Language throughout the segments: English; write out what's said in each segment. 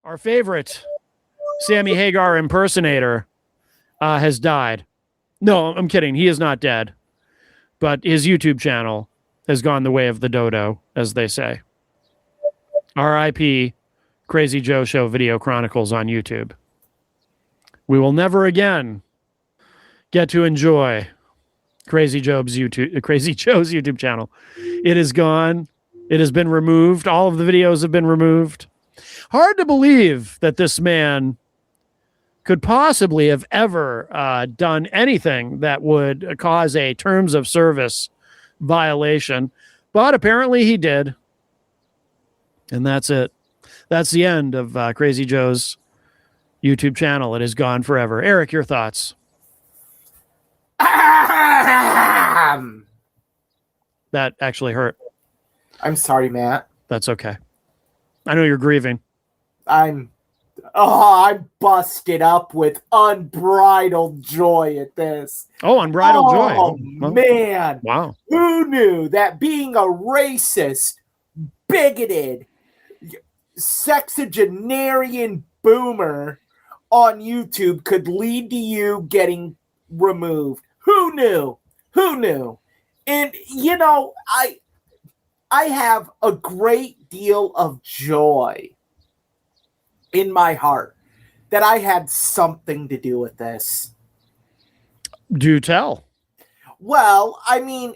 Our favorite Sammy Hagar impersonator has died. No, I'm kidding. He is not dead. But his YouTube channel has gone the way of the dodo, as they say. R.I.P. Crazy Joe Show Video Chronicles on YouTube. We will never again get to enjoy Crazy Joe's YouTube channel. It is gone. It has been removed. All of the videos have been removed. Hard to believe that this man could possibly have ever done anything that would cause a terms of service violation, but apparently he did. And that's it. That's the end of Crazy Joe's YouTube channel. It is gone forever. Eric, your thoughts? That actually hurt. I'm sorry, Matt. That's okay. I know you're grieving. I'm busted up with unbridled joy at this. Oh, unbridled joy. Oh, man. Wow. Who knew that being a racist, bigoted, sexagenarian boomer on YouTube could lead to you getting removed? Who knew? Who knew? And, you know, I have a great deal of joy in my heart that I had something to do with this. Do tell. Well, I mean,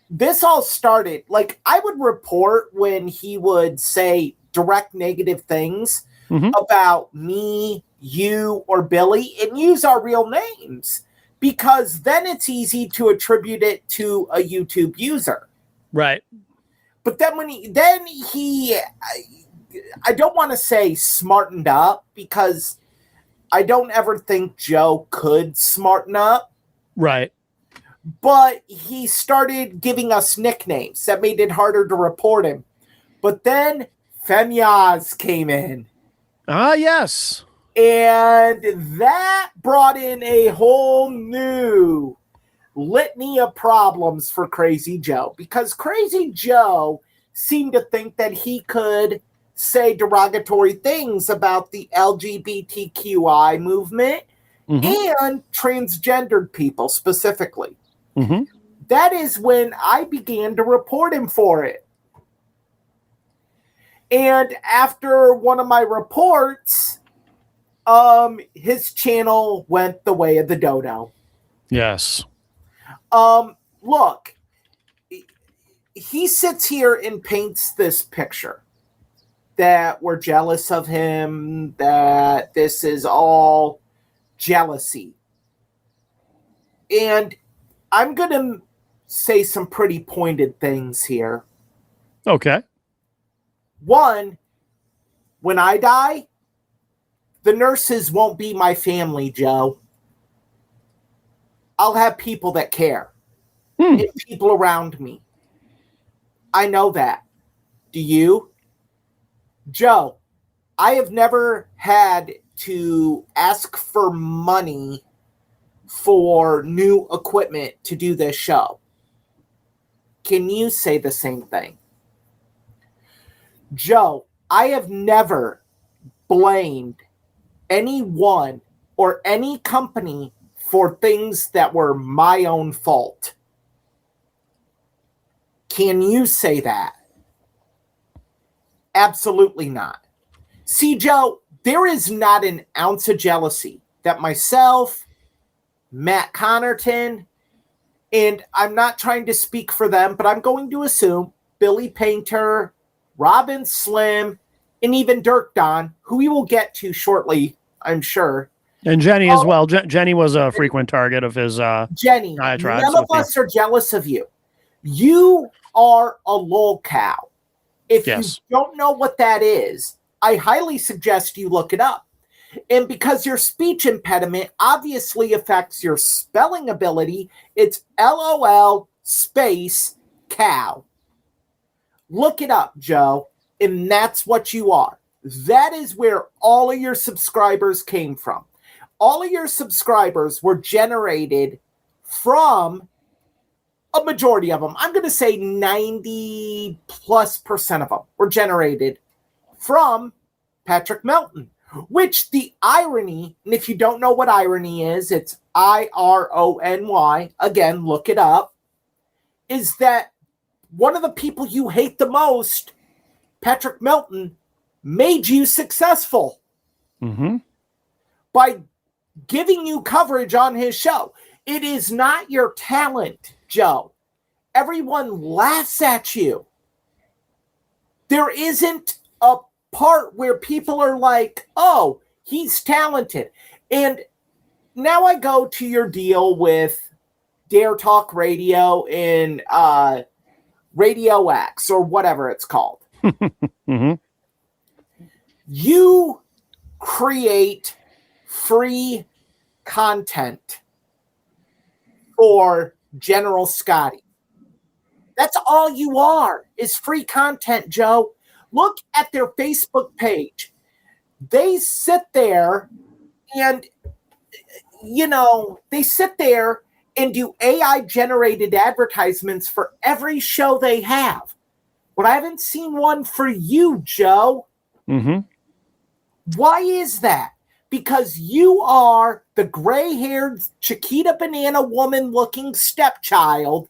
this all started, like, I would report when he would say direct negative things about me, you, or Billy, and use our real names, because then it's easy to attribute it to a YouTube user. Right. But then I don't want to say smartened up, because I don't ever think Joe could smarten up. Right. But he started giving us nicknames that made it harder to report him. But then Fenyaz came in. Ah, yes. And that brought in a whole new litany of problems for Crazy Joe, because Crazy Joe seemed to think that he could say derogatory things about the LGBTQI movement and transgendered people specifically. That is when I began to report him for it. And after one of my reports, his channel went the way of the dodo. Yes. Look, he sits here and paints this picture that we're jealous of him, that this is all jealousy. And I'm going to say some pretty pointed things here. Okay. One, when I die, the nurses won't be my family, Joe. I'll have people that care. And people around me. I know that. Do you? Joe, I have never had to ask for money for new equipment to do this show. Can you say the same thing? Joe, I have never blamed anyone or any company for things that were my own fault. Can you say that? Absolutely not. See, Joe, there is not an ounce of jealousy that myself, Matt Connarton, and I'm not trying to speak for them, but I'm going to assume Billy Painter, Robin Slim, and even Dirk Don, who we will get to shortly, I'm sure. And Jenny as well. Jenny was a frequent target of his Jenny, diatribe. None of us are jealous of you. You are a lolcow. If you don't know what that is, I highly suggest you look it up. And because your speech impediment obviously affects your spelling ability, it's LOL space cow. Look it up, Joe, and that's what you are. That is where all of your subscribers came from. All of your subscribers were generated from a majority of them. I'm going to say 90+% of them were generated from Patrick Melton, which the irony, and if you don't know what irony is, it's IRONY, again, look it up, is that one of the people you hate the most, Patrick Melton, made you successful by giving you coverage on his show. It is not your talent, Joe. Everyone laughs at you. There isn't a part where people are like, oh, he's talented. And now I go to your deal with Dare Talk Radio and Radio X or whatever it's called. You create free content for General Scotty. That's all you are, is free content, Joe. Look at their Facebook page. They sit there and, they sit there and do AI-generated advertisements for every show they have. But I haven't seen one for you, Joe. Why is that? Because you are the gray-haired Chiquita Banana Woman-looking stepchild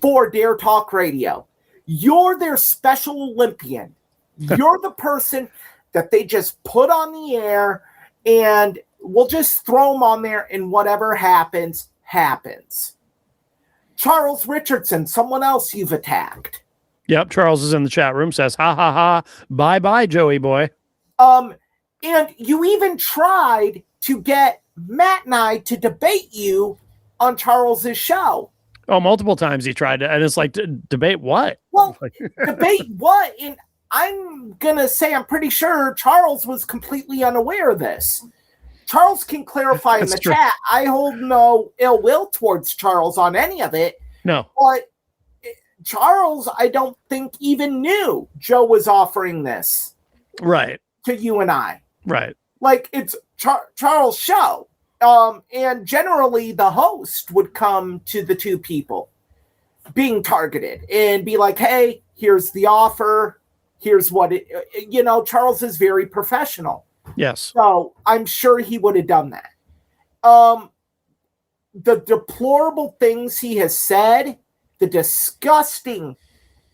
for Dare Talk Radio. You're their Special Olympian. You're the person that they just put on the air and we'll just throw them on there and whatever happens, happens. Charles Richardson, someone else you've attacked. Yep, Charles is in the chat room, says, ha, ha, ha, bye-bye, Joey boy. And you even tried to get Matt and I to debate you on Charles's show. Oh, multiple times he tried to, and it's like, debate what? Well, debate what? And I'm going to say I'm pretty sure Charles was completely unaware of this. Charles can clarify in the chat. I hold no ill will towards Charles on any of it. No. But Charles, I don't think even knew Joe was offering this. Right. To you and I. Right. Like, it's Charles' show. And generally the host would come to the two people being targeted and be like, hey, here's the offer. Here's what Charles is very professional. Yes. So I'm sure he would have done that. The deplorable things he has said, the disgusting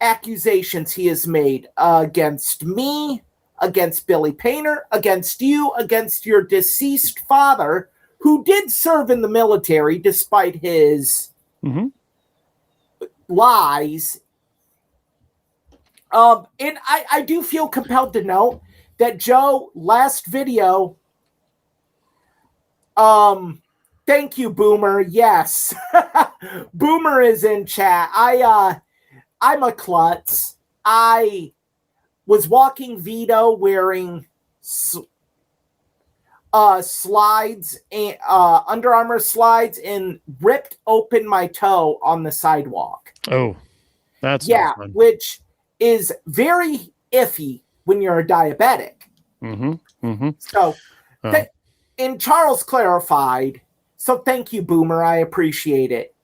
accusations he has made against me, against Billy Painter, against you, against your deceased father, who did serve in the military despite his lies. And I do feel compelled to note that Joe, last video, thank you, Boomer. Yes. Boomer is in chat. I'm a klutz. I was walking Vito wearing slides and Under Armour slides and ripped open my toe on the sidewalk. Oh, that's fun. Which is very iffy when you're a diabetic. So, and Charles clarified. So thank you, Boomer. I appreciate it.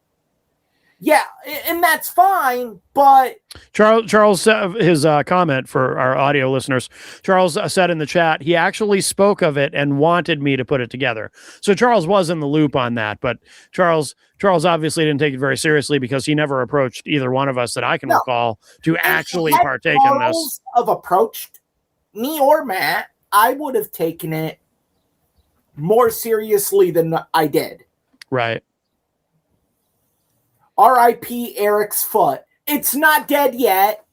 Yeah, and that's fine, but Charles, his comment for our audio listeners, Charles said in the chat, he actually spoke of it and wanted me to put it together. So Charles was in the loop on that, but Charles obviously didn't take it very seriously because he never approached either one of us that I can recall to actually partake in this. Have approached me or Matt, I would have taken it more seriously than I did. Right. R.I.P. Eric's foot. It's not dead yet.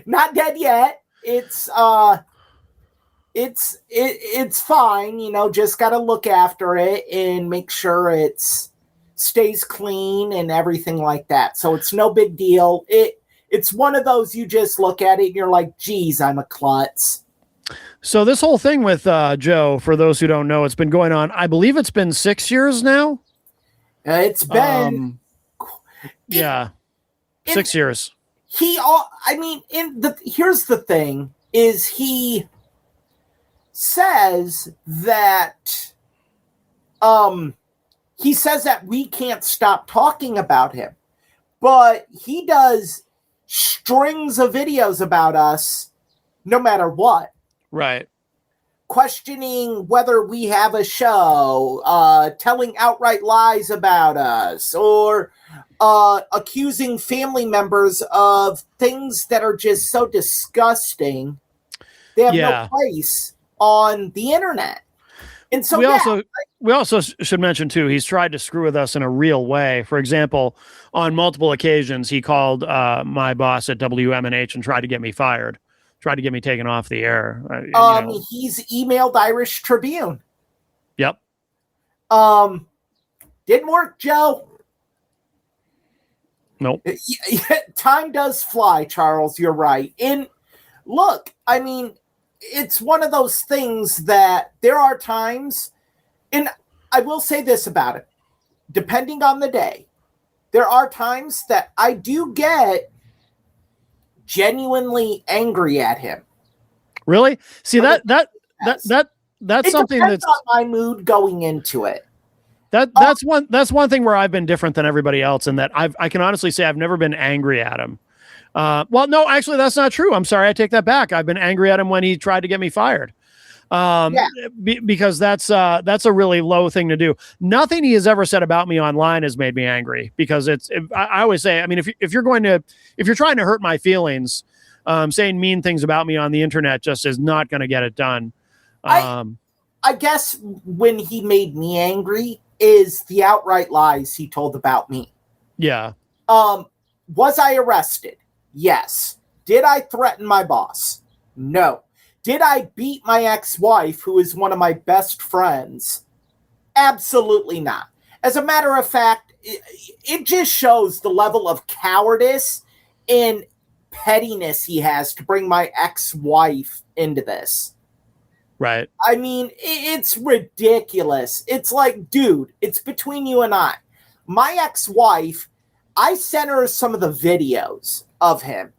Not dead yet. It's fine. Just got to look after it and make sure it's stays clean and everything like that. So it's no big deal. It's one of those you just look at it and you're like, geez, I'm a klutz. So this whole thing with Joe, for those who don't know, it's been going on. I believe it's been 6 years now. It's been. 6 years. Here's the thing is he says that we can't stop talking about him, but he does strings of videos about us no matter what. Right. Questioning whether we have a show, telling outright lies about us, or accusing family members of things that are just so disgusting. They have no place on the internet. And so we also should mention too, he's tried to screw with us in a real way. For example, on multiple occasions, he called my boss at WMNH and tried to get me fired, tried to get me taken off the air. He's emailed Irish Tribune. Yep. Didn't work, Joe. Nope. Time does fly, Charles. You're right. And look, I mean, it's one of those things that there are times, and I will say this about it, depending on the day, there are times that I do get genuinely angry at him. Really? See, that's something that's on my mood going into it. That's one thing where I've been different than everybody else, in that I can honestly say I've never been angry at him. Well, no, actually, that's not true. I'm sorry. I take that back. I've been angry at him when he tried to get me fired. Because that's a really low thing to do. Nothing he has ever said about me online has made me angry, because I always say, I mean, if you're trying to hurt my feelings, saying mean things about me on the internet just is not going to get it done. I guess when he made me angry is the outright lies he told about me. Yeah. Was I arrested? Yes. Did I threaten my boss? No. Did I beat my ex-wife, who is one of my best friends? Absolutely not. As a matter of fact, it just shows the level of cowardice and pettiness he has to bring my ex-wife into this. Right. I mean, it's ridiculous. It's like, dude, it's between you and I. My ex-wife, I sent her some of the videos of him,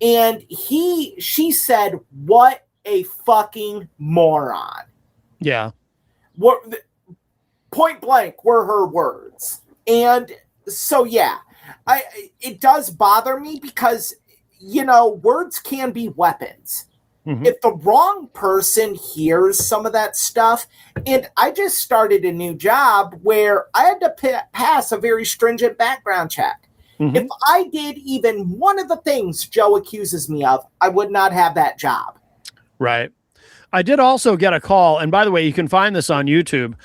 and she said, "What a fucking moron." Yeah. What, point blank were her words. And so, yeah, it does bother me because, words can be weapons. Mm-hmm. If the wrong person hears some of that stuff, and I just started a new job where I had to pass a very stringent background check. Mm-hmm. If I did even one of the things Joe accuses me of, I would not have that job. Right. I did also get a call, and by the way, you can find this on YouTube.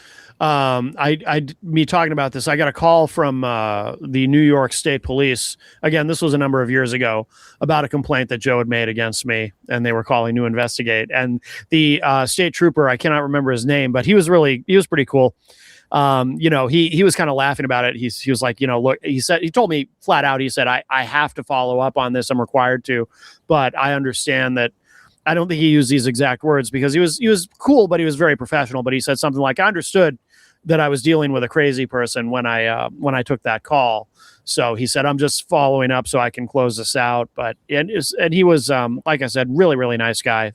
Me talking about this, I got a call from the New York State Police. Again, this was a number of years ago, about a complaint that Joe had made against me, and they were calling to investigate. And the state trooper, I cannot remember his name, but he was pretty cool. He was kind of laughing about it. He was like, look, he told me flat out, he said, I have to follow up on this. I'm required to, but I understand that. I don't think he used these exact words, because he was cool, but he was very professional. But he said something like, I understood that I was dealing with a crazy person when I took that call. So he said, I'm just following up so I can close this out. But and he was, like I said, really, really nice guy.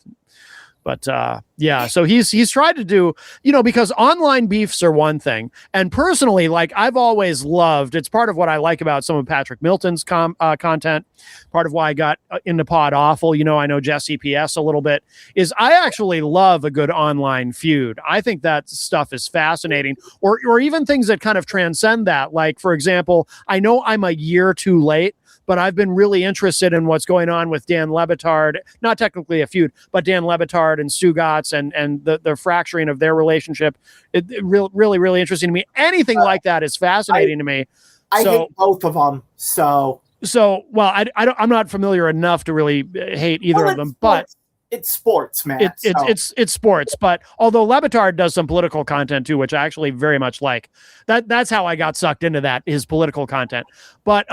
But yeah, so he's tried to do, because online beefs are one thing. And personally, like, I've always loved, it's part of what I like about some of Patrick Milton's content, part of why I got into Pod Awful, I know Jesse PS a little bit, is I actually love a good online feud. I think that stuff is fascinating, or even things that kind of transcend that. Like, for example, I know I'm a year too late, but I've been really interested in what's going on with Dan Le Batard, not technically a feud, but Dan Le Batard and Stugatz and the fracturing of their relationship. It really, really interesting to me. Anything like that is fascinating to me. I hate both of them. So well, I'm not familiar enough to really hate either of them, but it's sports, man. It's sports. But although Le Batard does some political content too, which I actually very much like, that's how I got sucked into that, his political content. But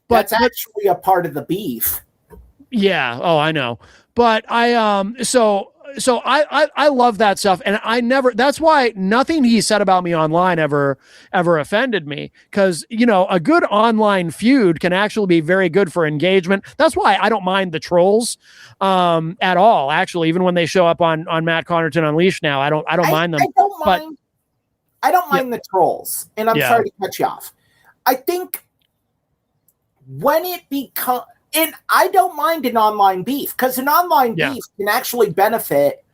that's actually a part of the beef. Yeah. Oh, I know. But so I love that stuff, and that's why nothing he said about me online ever offended me, because a good online feud can actually be very good for engagement. That's why I don't mind the trolls at all, actually, even when they show up on Matt Connarton Unleashed now. I don't mind them. I don't mind the trolls, and I'm sorry to cut you off. I think when it becomes, And I don't mind an online beef, because an online beef can actually benefit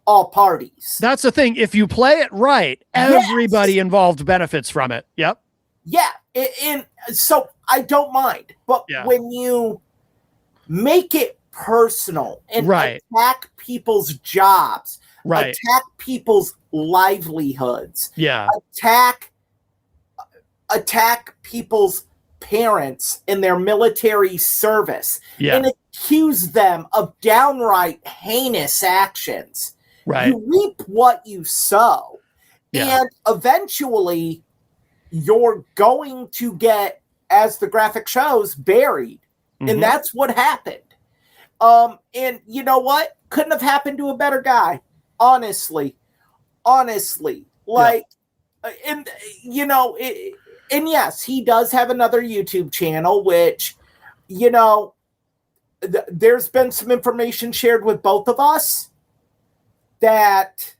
all parties. That's the thing. If you play it right, everybody involved benefits from it. Yep. Yeah. And so I don't mind. But when you make it personal and attack people's jobs, attack people's livelihoods, attack people's parents in their military service, and accuse them of downright heinous actions. You reap what you sow, and eventually you're going to get, as the graphic shows, buried. And that's what happened. And you know what? Couldn't have happened to a better guy. Honestly. Like, and you know, and yes, he does have another YouTube channel, which, you know, there's been some information shared with both of us that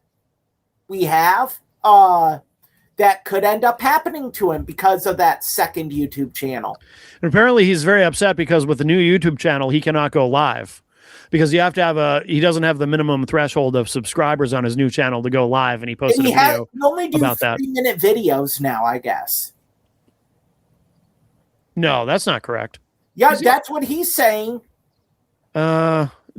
we have that could end up happening to him because of that second YouTube channel. And apparently he's very upset because with the new YouTube channel, he cannot go live because you have to have he doesn't have the minimum threshold of subscribers on his new channel to go live. And he posted a video about that. 3-minute videos now, I guess. No, that's not correct. Yeah, that's what he's saying.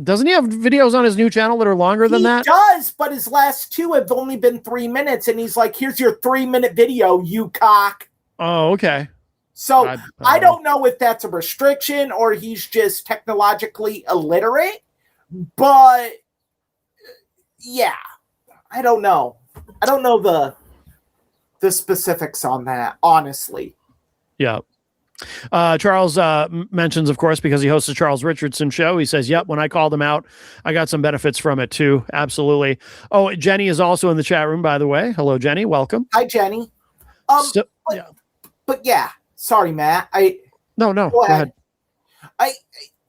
Doesn't he have videos on his new channel that are longer than that? He does, but his last 2 have only been 3 minutes, and he's like, here's your 3-minute video, you cock. Oh, okay. So I don't know if that's a restriction or he's just technologically illiterate, but yeah, I don't know. I don't know the specifics on that, honestly. Yeah. Charles mentions, of course, because he hosts the Charles Richardson show. He says, yep, when I called him out, I got some benefits from it too. Absolutely. Oh, Jenny is also in the chat room, by the way. Hello, Jenny. Welcome. Hi, Jenny. But yeah, sorry, Matt. No, go ahead.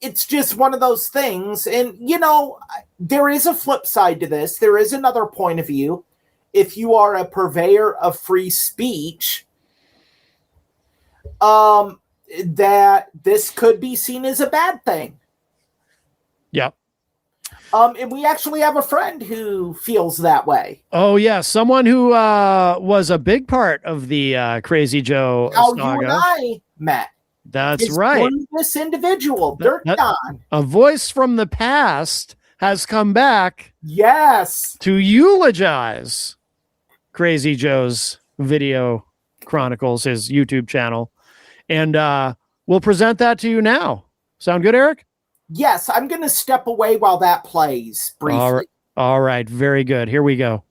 It's just one of those things. And, you know, there is a flip side to this. There is another point of view. If you are a purveyor of free speech, that this could be seen as a bad thing. Yep. And we actually have a friend who feels that way. Oh, yeah. Someone who was a big part of the Crazy Joe How saga. you and I met. That's right. This individual, Dirk Don. A voice from the past has come back. Yes. To eulogize Crazy Joe's video Chronicles, his YouTube channel. And we'll present that to you now. Sound good, Eric? Yes, I'm going to step away while that plays briefly. All right. Very good. Here we go.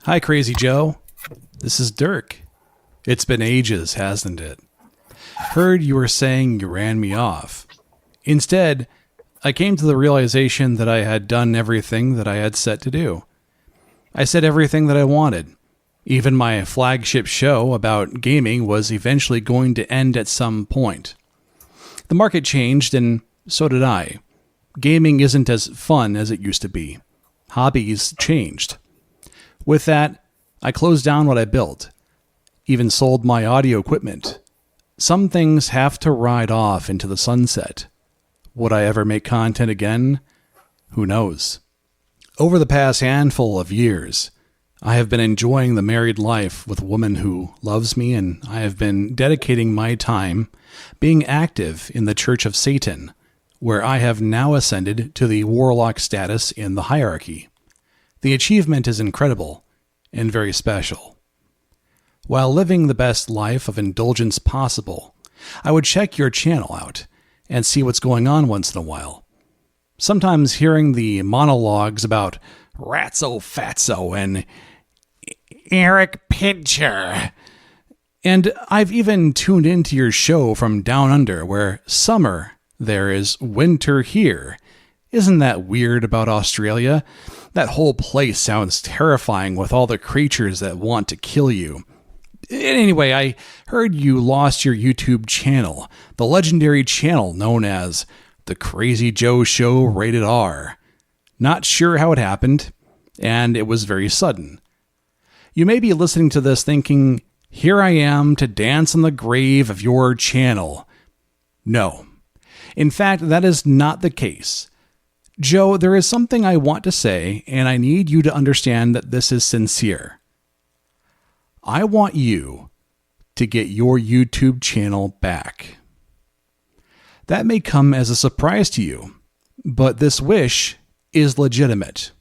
Hi, Crazy Joe. This is Dirk. It's been ages, hasn't it? Heard you were saying you ran me off. Instead, I came to the realization that I had done everything that I had set to do. I said everything that I wanted. Even my flagship show about gaming was eventually going to end at some point. The market changed, and so did I. Gaming isn't as fun as it used to be. Hobbies changed. With that, I closed down what I built. Even sold my audio equipment. Some things have to ride off into the sunset. Would I ever make content again? Who knows? Over the past handful of years, I have been enjoying the married life with a woman who loves me, and I have been dedicating my time being active in the Church of Satan, where I have now ascended to the warlock status in the hierarchy. The achievement is incredible and very special. While living the best life of indulgence possible, I would check your channel out and see what's going on once in a while. Sometimes hearing the monologues about Ratso Fatso and Erich Pilcher. And I've even tuned into your show from down under, where summer there is winter here. Isn't that weird about Australia? That whole place sounds terrifying with all the creatures that want to kill you. Anyway, I heard you lost your YouTube channel, the legendary channel known as The Crazy Joe Show Rated R. Not sure how it happened, and it was very sudden. You may be listening to this thinking, here I am to dance on the grave of your channel. No. In fact, that is not the case. Joe, there is something I want to say, and I need you to understand that this is sincere. I want you to get your YouTube channel back. That may come as a surprise to you, but this wish is legitimate.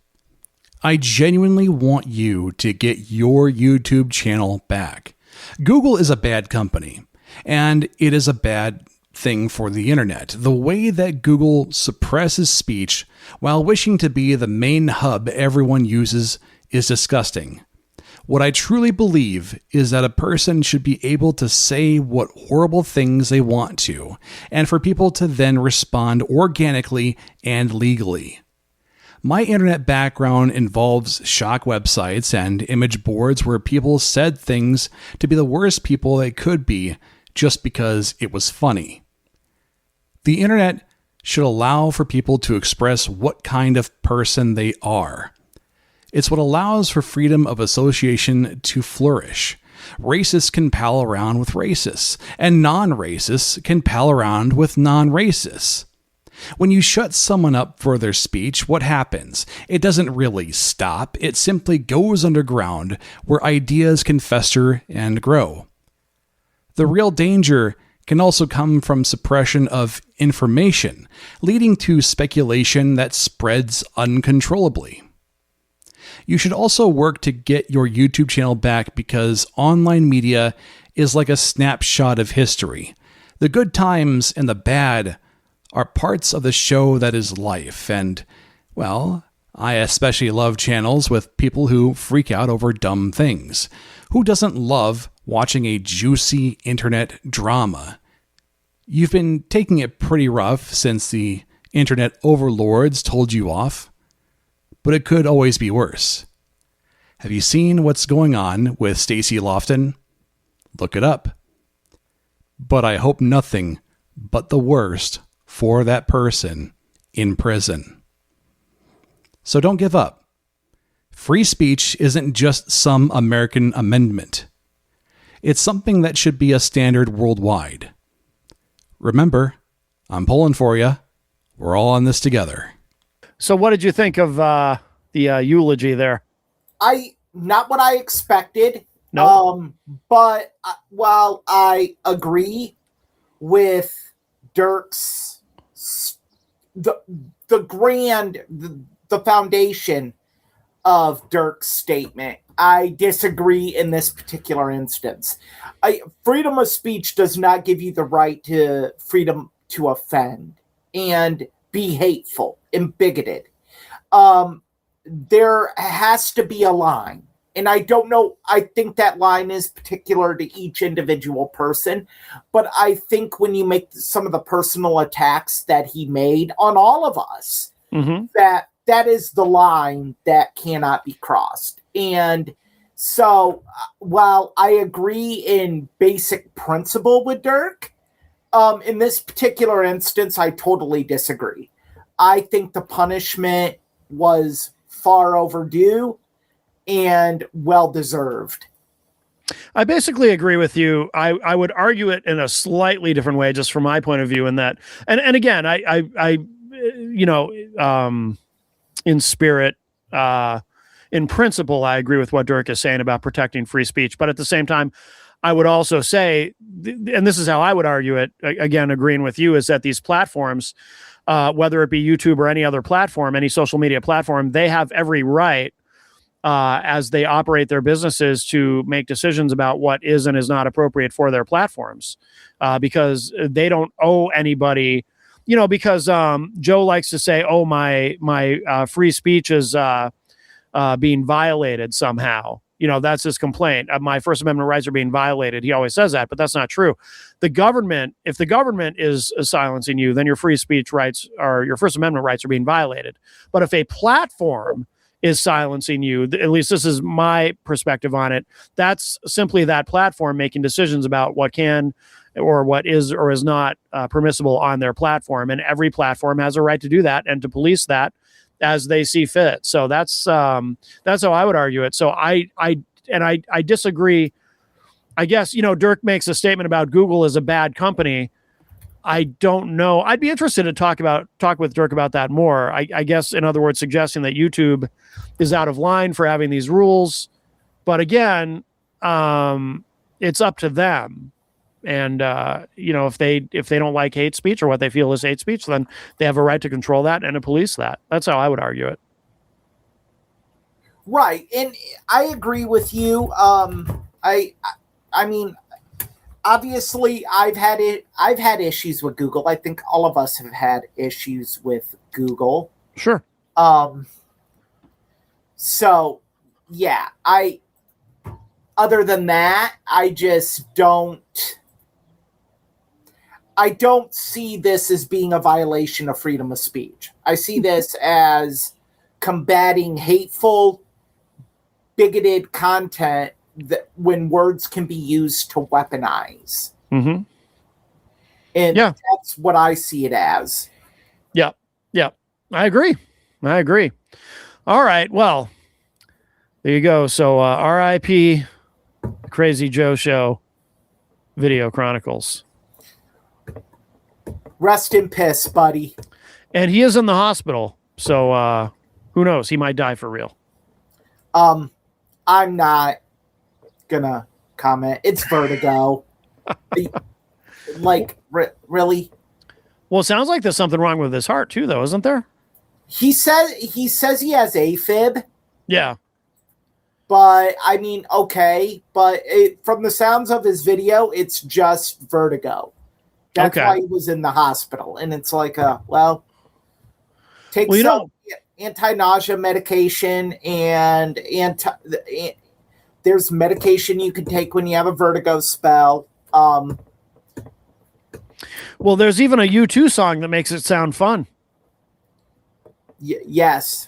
I genuinely want you to get your YouTube channel back. Google is a bad company, and it is a bad thing for the internet. The way that Google suppresses speech while wishing to be the main hub everyone uses is disgusting. What I truly believe is that a person should be able to say what horrible things they want to, and for people to then respond organically and legally. My internet background involves shock websites and image boards where people said things to be the worst people they could be just because it was funny. The internet should allow for people to express what kind of person they are. It's what allows for freedom of association to flourish. Racists can pal around with racists, and non-racists can pal around with non-racists. When you shut someone up for their speech, what happens? It doesn't really stop. It simply goes underground, where ideas can fester and grow. The real danger can also come from suppression of information, leading to speculation that spreads uncontrollably. You should also work to get your YouTube channel back because online media is like a snapshot of history. The good times and the bad are parts of the show that is life, and, well, I especially love channels with people who freak out over dumb things. Who doesn't love watching a juicy internet drama? You've been taking it pretty rough since the internet overlords told you off, but it could always be worse. Have you seen what's going on with Stacey Lofton? Look it up. But I hope nothing but the worst for that person in prison. So don't give up. Free speech isn't just some American amendment. It's something that should be a standard worldwide. Remember, I'm pulling for you. We're all on this together. So what did you think of the eulogy there? Not what I expected. No. But while I agree with Dirk's, the foundation of Dirk's statement, I disagree in this particular instance. Freedom of speech does not give you the right to freedom to offend and be hateful and bigoted. There has to be a line. And I don't know, I think that line is particular to each individual person. But I think when you make some of the personal attacks that he made on all of us, that is the line that cannot be crossed. And so while I agree in basic principle with Dirk, in this particular instance, I totally disagree. I think the punishment was far overdue and well-deserved. I basically agree with you. I would argue it in a slightly different way, just from my point of view in that. And again, I in spirit, in principle, I agree with what Dirk is saying about protecting free speech. But at the same time, I would also say, and this is how I would argue it, again, agreeing with you, is that these platforms, whether it be YouTube or any other platform, any social media platform, they have every right as they operate their businesses to make decisions about what is and is not appropriate for their platforms, because they don't owe anybody, because Joe likes to say, oh, my free speech is being violated somehow. That's his complaint. My First Amendment rights are being violated. He always says that, but that's not true. If the government is silencing you, then your free speech rights or your First Amendment rights are being violated. But if a platform is silencing you, at least this is my perspective on it, that's simply that platform making decisions about what can or what is or is not permissible on their platform. And every platform has a right to do that and to police that as they see fit. So that's how I would argue it. So I disagree. I guess, Dirk makes a statement about Google as a bad company. I don't know. I'd be interested to talk with Dirk about that more. I guess, in other words, suggesting that YouTube is out of line for having these rules. But again, it's up to them. And if they don't like hate speech or what they feel is hate speech, then they have a right to control that and to police that. That's how I would argue it. Right, and I agree with you. I mean, obviously, I've had issues with Google. I think all of us have had issues with Google. Sure. So, yeah, other than that, I just don't see this as being a violation of freedom of speech. I see this as combating hateful, bigoted content that when words can be used to weaponize. Mm-hmm. And that's what I see it as. Yeah. Yeah. I agree. All right. Well, there you go. So RIP Crazy Joe Show Video Chronicles. Rest in piss, buddy. And he is in the hospital. So who knows? He might die for real. I'm not gonna comment. It's vertigo. Really? Well, it sounds like there's something wrong with his heart too, though, isn't there? He says he has AFib. Yeah. But I mean, okay. But from the sounds of his video, it's just vertigo. That's why he was in the hospital. And it's like, take some anti-nausea medication and there's medication you can take when you have a vertigo spell. Well, there's even a U2 song that makes it sound fun. Yes.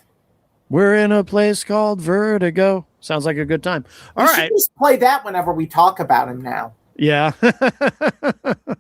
We're in a place called Vertigo. Sounds like a good time. All right. Just play that whenever we talk about him now. Yeah.